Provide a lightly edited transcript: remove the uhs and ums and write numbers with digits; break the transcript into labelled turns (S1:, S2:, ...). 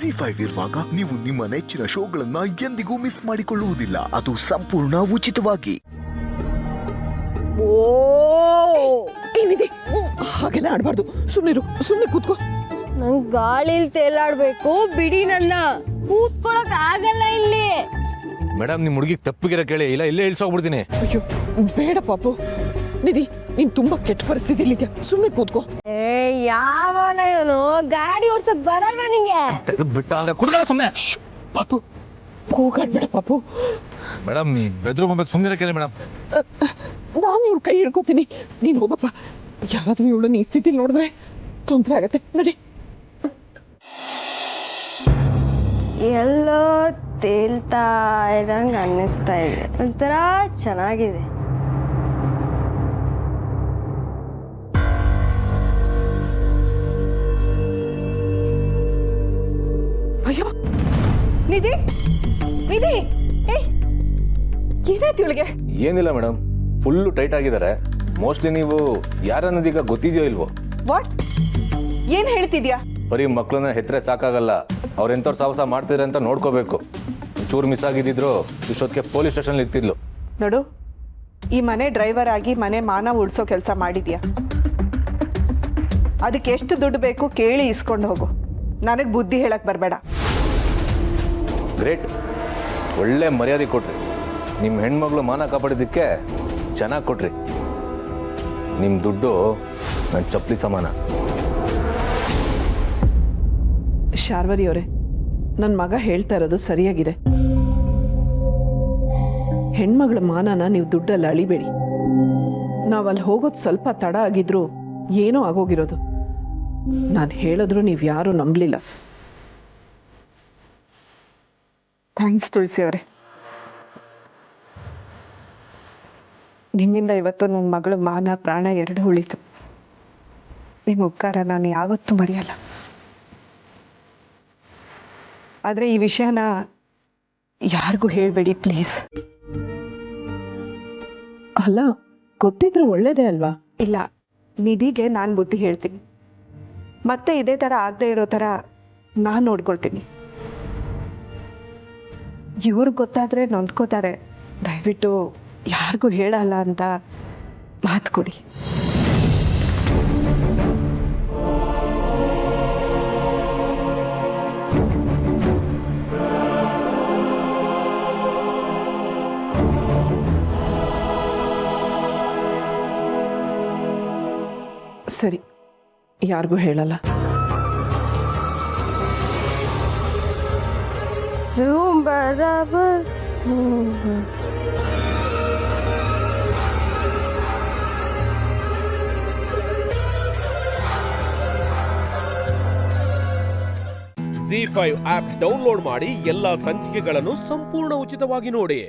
S1: ZEE5 ಇರುವಾಗ ನೀವು ನಿಮ್ಮ ನೆಚ್ಚಿನ ಶೋಗಳನ್ನ ಎಂದಿಗೂ ಮಿಸ್ ಮಾಡಿಕೊಳ್ಳುವುದಿಲ್ಲ. ಅದು ಸಂಪೂರ್ಣ ಉಚಿತವಾಗಿ.
S2: ಏನಿದೆ ಹಾಗೆಲ್ಲ ಆಡ್ಬಾರ್ದು. ಸುಮ್ಮನೆ ಕೂತ್ಕೋ.
S3: ನಂಗ್ ಗಾಳಿಲ್ ತೇಲಾಡ್ಬೇಕು, ಬಿಡಿ ನನ್ನ. ಕೂತ್ಕೊಳಕ್ ಆಗಲ್ಲ ಇಲ್ಲಿ.
S4: ಮೇಡಮ್ ನಿಮ್ ಹುಡುಗಿಗೆ ತಪ್ಪಿಗಿರ ಕೇಳಿ, ಇಲ್ಲ ಇಲ್ಲೇ ಇಳಿಸೋಗ್ಬಿಡ್ತೀನಿ.
S2: ಅಯ್ಯೋ ಬೇಡ ಪಾಪು. ನಿಧಿ ನೀನ್ ತುಂಬಾ ಕೆಟ್ಟ ಪರಿಸ್ಥಿತಿಲಿ ಇದೆಯಾ, ಸುಮ್ಮನೆ ಕೂತ್ಕೋ.
S3: ಯಾವನ ಇವನು? ಗಾಡಿ ಓಡ್ಸಕ್ ಬರಲ್ವಾ ನಿಂಗೆ?
S2: ಪಾಪು ಕೂಗಾಡ್ಬೇಡ ಪಾಪು.
S4: ಮೇಡಮ್ ನೀ ಬೆದ್ರು ಮೊಮ್ಮಕ್ ಸುಮ್ಮನೆ ಕೇಳಿ ಮೇಡಮ್.
S2: ನಾನು ಇವ್ರ ಕೈ ಹಿಡ್ಕೋತೀನಿ, ನೀನ್ ಹೋಗಪ್ಪ. ಯಾರಾದ್ರೂ ಇವಳನ್ನ ಈ ಸ್ಥಿತಿಲಿ ನೋಡಿದ್ರೆ ತೊಂದರೆ ಆಗತ್ತೆ. ನಡಿ.
S3: ಎಲ್ಲೋ ತೇಲ್ತಾ ಇರಂಗ್ ಅನ್ನಿಸ್ತಾ ಇದೆ. ಒಂಥರ ಚೆನ್ನಾಗಿದೆ.
S2: ಅಯ್ಯೋ ನಿಧಿ, ನಿಧಿ, ಏನಾಯ್ತು ಇವಳಿಗೆ?
S4: ಏನಿಲ್ಲ ಮೇಡಮ್, ಫುಲ್ಲು ಟೈಟ್ ಆಗಿದ್ದಾರೆ. ಮೋಸ್ಟ್ಲಿ ನೀವು ಯಾರನ್ನೋದೀಗ ಗೊತ್ತಿದೆಯೋ ಇಲ್ವೋ?
S2: ವಾಟ್? ಏನ್ ಹೇಳ್ತಿದ್ಯಾ?
S4: ಬರೀ ಮಕ್ಕಳನ್ನ ಹೆತ್ತರೆ ಸಾಕಾಗಲ್ಲ, ಅವ್ರೆಂಥವ್ರು ಸಾಹಸ ಮಾಡ್ತಿದ್ರೆ ಅಂತ ನೋಡ್ಕೋಬೇಕು. ಚೂರು ಮಿಸ್ ಆಗಿದ್ದಿದ್ರು ಇಷ್ಟೊತ್ತಿಗೆ ಪೊಲೀಸ್ ಸ್ಟೇಷನ್ ಇರ್ತಿದ್ಲು.
S5: ನೋಡು, ಈ ಮನೆ ಡ್ರೈವರ್ ಆಗಿ ಮನೆ ಮಾನ ಉಳಿಸೋ ಕೆಲಸ ಮಾಡಿದ್ಯಾ. ಅದಕ್ಕೆ ಎಷ್ಟು ದುಡ್ಡು ಬೇಕು ಕೇಳಿ ಇಸ್ಕೊಂಡು ಹೋಗು. ನನಗೆ ಬುದ್ಧಿ ಹೇಳಕ್ ಬರಬೇಡ.
S4: ಗ್ರೇಟ್, ಒಳ್ಳೆ ಮರ್ಯಾದೆ ಕೊಟ್ರಿ. ನಿಮ್ಮ ಹೆಣ್ಮಗಳು ಮಾನ ಕಾಪಾಡಿದ್ದಕ್ಕೆ ಚೆನ್ನಾಗಿ ಕೊಟ್ರಿ. ನಿಮ್ಮ ದುಡ್ಡು ನನ್ನ ಚಪ್ಪಲಿ ಸಮಾನ.
S2: ಶಾರ್ವರಿ ಅವರೇ, ನನ್ನ ಮಗ ಹೇಳ್ತಾ ಇರೋದು ಸರಿಯಾಗಿದೆ. ಹೆಣ್ಮಗಳ ಮಾನನ ನೀವು ದುಡ್ಡಲ್ಲಿ ಅಳಿಬೇಡಿ. ನಾವಲ್ಲಿ ಹೋಗೋದು ಸ್ವಲ್ಪ ತಡ ಆಗಿದ್ರು ಏನೋ ಆಗೋಗಿರೋದು. ನಾನು ಹೇಳಿದ್ರು ನೀವು ಯಾರೂ ನಂಬಲಿಲ್ಲ. ಥ್ಯಾಂಕ್ಸ್ ತುಳಸಿ ಅವರೇ.
S5: ನಿಮ್ಮಿಂದ ಇವತ್ತು ನನ್ನ ಮಗಳು ಮಾನ ಪ್ರಾಣ ಎರಡು ಉಳಿತು. ನಿಮ್ಮ ಉಪಕಾರ ನಾನು ಯಾವತ್ತೂ ಮರೆಯಲ್ಲ. ಆದರೆ ಈ ವಿಷಯನ ಯಾರಿಗೂ ಹೇಳಬೇಡಿ ಪ್ಲೀಸ್.
S2: ಅಲ್ಲ, ಗೊತ್ತಿದ್ರೆ ಒಳ್ಳೇದೇ ಅಲ್ವಾ?
S5: ಇಲ್ಲ, ನಿಧಿಗೆ ನಾನು ಬುದ್ಧಿ ಹೇಳ್ತೀನಿ. ಮತ್ತೆ ಇದೇ ಥರ ಆಗದೆ ಇರೋ ಥರ ನಾನು ನೋಡ್ಕೊಳ್ತೀನಿ. ಇವ್ರಿಗೆ ಗೊತ್ತಾದರೆ ನೊಂದ್ಕೋತಾರೆ. ದಯವಿಟ್ಟು ಯಾರಿಗೂ ಹೇಳಲ್ಲ ಅಂತ ಮಾತು ಕೊಡಿ.
S2: ಸರಿ, ಯಾರಿಗೂ ಹೇಳಲ್ಲ.
S3: ಬರಾಬರ್.
S6: ZEE5 ಆಪ್ ಡೌನ್ಲೋಡ್ ಮಾಡಿ ಎಲ್ಲಾ ಸಂಚಿಕೆಗಳನ್ನು ಸಂಪೂರ್ಣ ಉಚಿತವಾಗಿ ನೋಡಿ.